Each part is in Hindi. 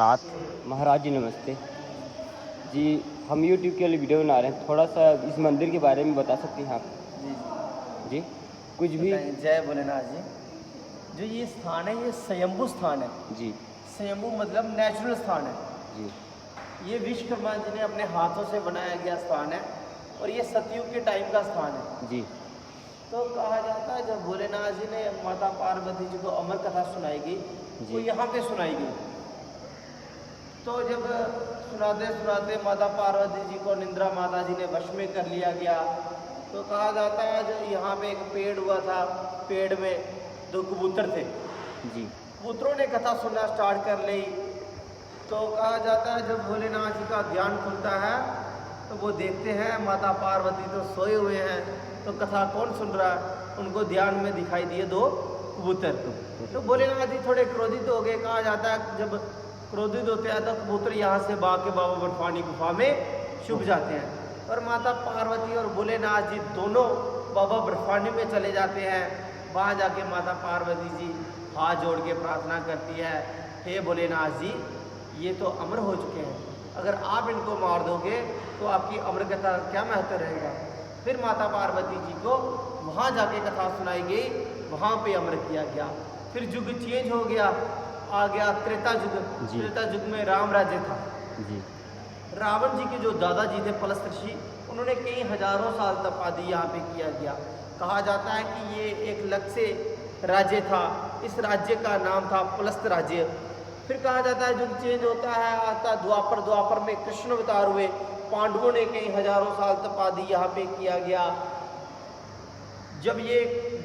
नाथ महाराज जी नमस्ते जी। हम यूट्यूब के लिए वीडियो बना रहे हैं, थोड़ा सा इस मंदिर के बारे में बता सकते हैं आप? जी जी कुछ भी। जय भोलेनाथ जी। जो ये स्थान है ये स्वयंभू स्थान है। जी स्वयंभू मतलब नेचुरल स्थान है। जी ये विश्वकर्मा जी ने अपने हाथों से बनाया गया स्थान है और ये सतयुग के टाइम का स्थान है। जी तो कहा जाता है जब भोलेनाथ जी ने माता पार्वती जी को अमर कथा सुनाई गई वो यहाँ पे सुनाई गई। तो जब सुनाते सुनाते माता पार्वती जी को निंद्रा माता जी ने वश में कर लिया गया। तो कहा जाता है जो यहाँ पे एक पेड़ हुआ था, पेड़ में 2 कबूतर थे। जी कबूतरों ने कथा सुनना स्टार्ट कर ली। तो कहा जाता है जब भोलेनाथ जी का ध्यान खुलता है तो वो देखते हैं माता पार्वती तो सोए हुए हैं, तो कथा कौन सुन रहा है? उनको ध्यान में दिखाई दिए 2 कबूतर। तो भोलेनाथ जी थोड़े क्रोधित हो गए। कहा जाता है जब क्रोधित होते हैं तो कबूतर यहाँ से भाग के बाबा बर्फानी गुफा में छुप जाते हैं और माता पार्वती और भोलेनाथ जी दोनों बाबा बर्फानी में चले जाते हैं। वहाँ जाके माता पार्वती जी हाथ जोड़ के प्रार्थना करती है, हे भोलेनाथ जी ये तो अमर हो चुके हैं, अगर आप इनको मार दोगे तो आपकी अमर कथा क्या महत्व रहेगा? फिर माता पार्वती जी को वहाँ जाके कथा सुनाई गई, वहाँ पे अमर किया गया। फिर युग चेंज हो गया, आ गया त्रेता युग। त्रेता युग में राम राज्य था। जी रावण जी के जो दादाजी थे पलस्त ऋषि, उन्होंने कई हजारों साल तपादी यहाँ पे किया गया। कहा जाता है कि ये एक अलग से राज्य था, इस राज्य का नाम था पलस्त राज्य। फिर कहा जाता है युग चेंज होता है, आता द्वापर, द्वापर में कृष्ण अवतार हुए। पांडवों ने कई हजारों साल तपादी यहाँ पे किया गया। जब ये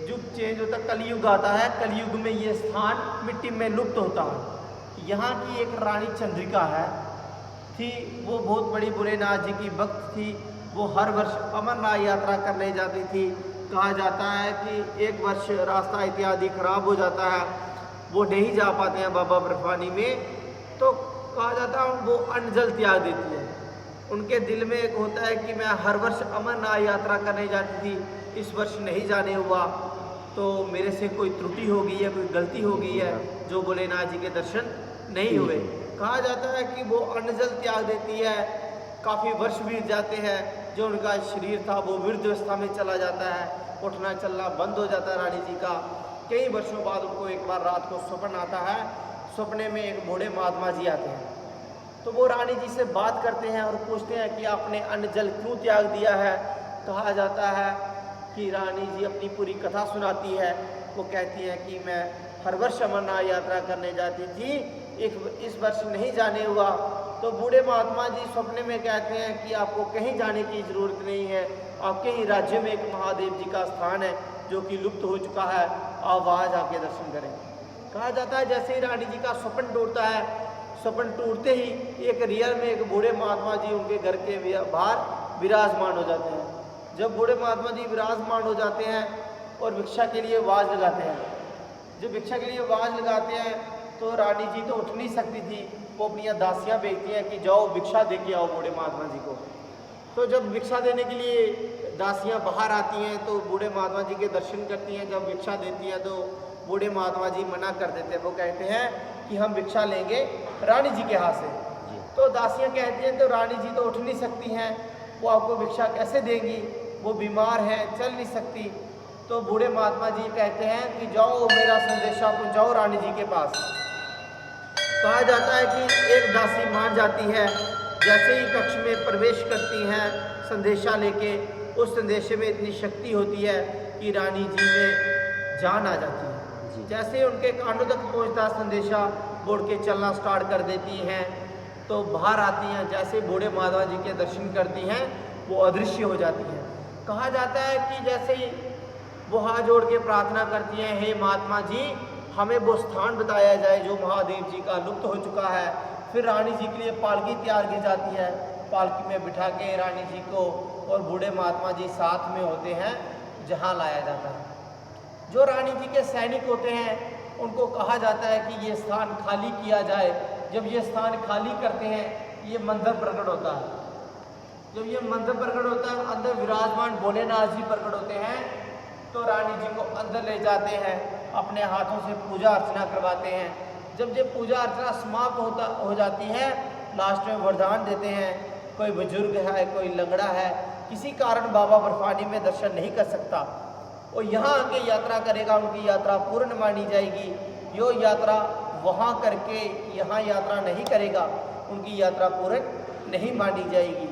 युग चेंज होता कलयुग आता है, कलयुग में ये स्थान मिट्टी में लुप्त होता है। यहाँ की एक रानी चंद्रिका है थी, वो बहुत बड़ी भोलेनाथ जी की भक्त थी। वो हर वर्ष अमरनाथ यात्रा करने जाती थी। कहा जाता है कि एक वर्ष रास्ता इत्यादि खराब हो जाता है, वो नहीं जा पाते हैं बाबा बर्फानी में। तो कहा जाता है वो अन्न जल त्याग देती है। उनके दिल में एक होता है कि मैं हर वर्ष अमरनाथ यात्रा करने जाती थी, इस वर्ष नहीं जाने हुआ तो मेरे से कोई त्रुटि हो गई है, कोई गलती हो गई है जो भोलेनाथ जी के दर्शन नहीं हुए। कहा जाता है कि वो अन्न जल त्याग देती है। काफ़ी वर्ष बीत जाते हैं, जो उनका शरीर था वो वृद्धावस्था में चला जाता है, उठना चलना बंद हो जाता है रानी जी का। कई वर्षों बाद उनको एक बार रात को स्वप्न आता है। सपने में एक बूढ़े महात्मा जी आते हैं, तो वो रानी जी से बात करते हैं और पूछते हैं कि आपने अन्न जल क्यों त्याग दिया है? कहा जाता है कि रानी जी अपनी पूरी कथा सुनाती है। वो कहती है कि मैं हर वर्ष अमरनाथ यात्रा करने जाती थी, इस वर्ष नहीं जाने हुआ। तो बूढ़े महात्मा जी सपने में कहते हैं कि आपको कहीं जाने की ज़रूरत नहीं है, आपके ही राज्य में एक महादेव जी का स्थान है जो कि लुप्त हो चुका है, आप वहाँ जाके दर्शन करें। कहा जाता है जैसे ही रानी जी का स्वप्न टूटता है, स्वप्न टूटते ही एक रियल में एक बूढ़े महात्मा जी उनके घर के बाहर विराजमान हो जाते हैं। जब बूढ़े महात्मा जी विराजमान हो जाते हैं और भिक्षा के लिए आवाज़ लगाते हैं, जब भिक्षा के लिए आवाज़ लगाते हैं तो रानी जी तो उठ नहीं सकती थी। वो अपनी दासियाँ भेजती हैं कि जाओ भिक्षा दे के आओ बूढ़े महात्मा जी को। तो जब भिक्षा देने के लिए दासियाँ बाहर आती हैं तो बूढ़े महात्मा जी के दर्शन करती हैं। जब भिक्षा देती हैं तो बूढ़े महात्मा जी मना कर देते हैं। वो कहते हैं कि हम भिक्षा लेंगे रानी जी के हाथ से। तो दासियाँ कहती हैं तो रानी जी तो उठ नहीं सकती हैं, वो आपको भिक्षा कैसे देंगी? वो बीमार है, चल नहीं सकती। तो बूढ़े महात्मा जी कहते हैं कि जाओ मेरा संदेशा पहुँचाओ रानी जी के पास। कहा जाता है कि एक दासी मान जाती है, जैसे ही कक्ष में प्रवेश करती हैं संदेशा लेके, उस संदेशे में इतनी शक्ति होती है कि रानी जी में जान आ जाती है। जैसे ही उनके कानों तक पहुंचता संदेशा, बोल के चलना स्टार्ट कर देती हैं। तो बाहर आती हैं, जैसे बूढ़े महात्मा जी के दर्शन करती हैं वो अदृश्य हो जाती हैं। कहा जाता है कि जैसे ही वो हाथ जोड़ के प्रार्थना करती हैं, हे महात्मा जी हमें वो स्थान बताया जाए जो महादेव जी का लुप्त हो चुका है। फिर रानी जी के लिए पालकी तैयार की जाती है, पालकी में बिठा के रानी जी को और बूढ़े महात्मा जी साथ में होते हैं, जहाँ लाया जाता है। जो रानी जी के सैनिक होते हैं उनको कहा जाता है कि ये स्थान खाली किया जाए। जब ये स्थान खाली करते हैं ये मंदिर प्रकट होता है। जब ये मंदिर प्रकट होता है, अंदर विराजमान भोलेनाथ जी प्रकट होते हैं। तो रानी जी को अंदर ले जाते हैं, अपने हाथों से पूजा अर्चना करवाते हैं। जब ये पूजा अर्चना समाप्त हो जाती है, लास्ट में वरदान देते हैं। कोई बुजुर्ग है, कोई लंगड़ा है, किसी कारण बाबा बर्फानी में दर्शन नहीं कर सकता, और यहाँ आके यात्रा करेगा, उनकी यात्रा पूर्ण मानी जाएगी। जो यात्रा वहाँ करके यहाँ यात्रा नहीं करेगा, उनकी यात्रा पूर्ण नहीं मानी जाएगी।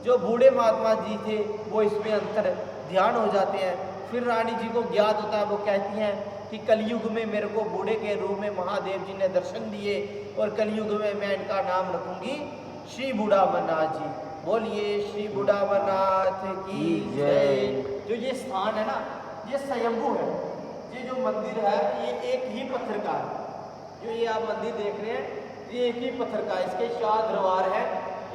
जो बूढ़े महात्मा जी थे वो इसमें अंतर ध्यान हो जाते हैं। फिर रानी जी को ज्ञात होता है, वो कहती हैं कि कलयुग में मेरे को बूढ़े के रूप में महादेव जी ने दर्शन दिए, और कलयुग में मैं इनका नाम रखूंगी श्री बुढ़ावरनाथ जी। बोलिए श्री बुढ़ावरनाथ की जय। जो ये स्थान है ना, ये स्वयंभू है। ये जो मंदिर है ये एक ही पत्थर का है। जो ये आप मंदिर देख रहे हैं ये एक ही पत्थर का है। इसके 4 दरबार है।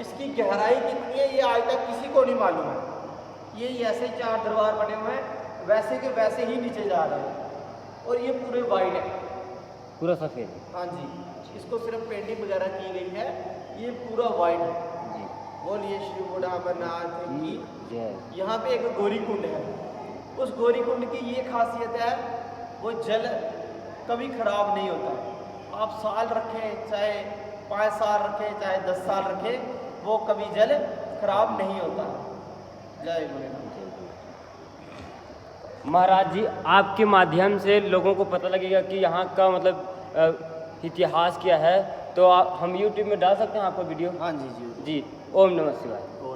इसकी गहराई कितनी है ये आज तक किसी को नहीं मालूम है। ये ऐसे 4 दरबार बने हुए हैं, वैसे के वैसे ही नीचे जा रहे हैं, और ये पूरे वाइड है, पूरा सफ़ेद। हाँ जी, इसको सिर्फ पेंटिंग वगैरह की गई है, ये पूरा वाइड है जी। बोलिए श्री बुढ़ावरनाथ की जय। यहाँ पे एक गौरी कुंड है। उस गौरी कुंड की ये खासियत है, वो जल कभी खराब नहीं होता। आप साल रखें, चाहे 5 साल रखें, चाहे 10 साल रखें, वो कभी जल खराब नहीं होता। जय भोलेनाथ। महाराज जी, आपके माध्यम से लोगों को पता लगेगा कि यहाँ का मतलब इतिहास क्या है, तो हम YouTube में डाल सकते हैं आपका वीडियो? हाँ जी जी जी। ओम नमः शिवाय। ओम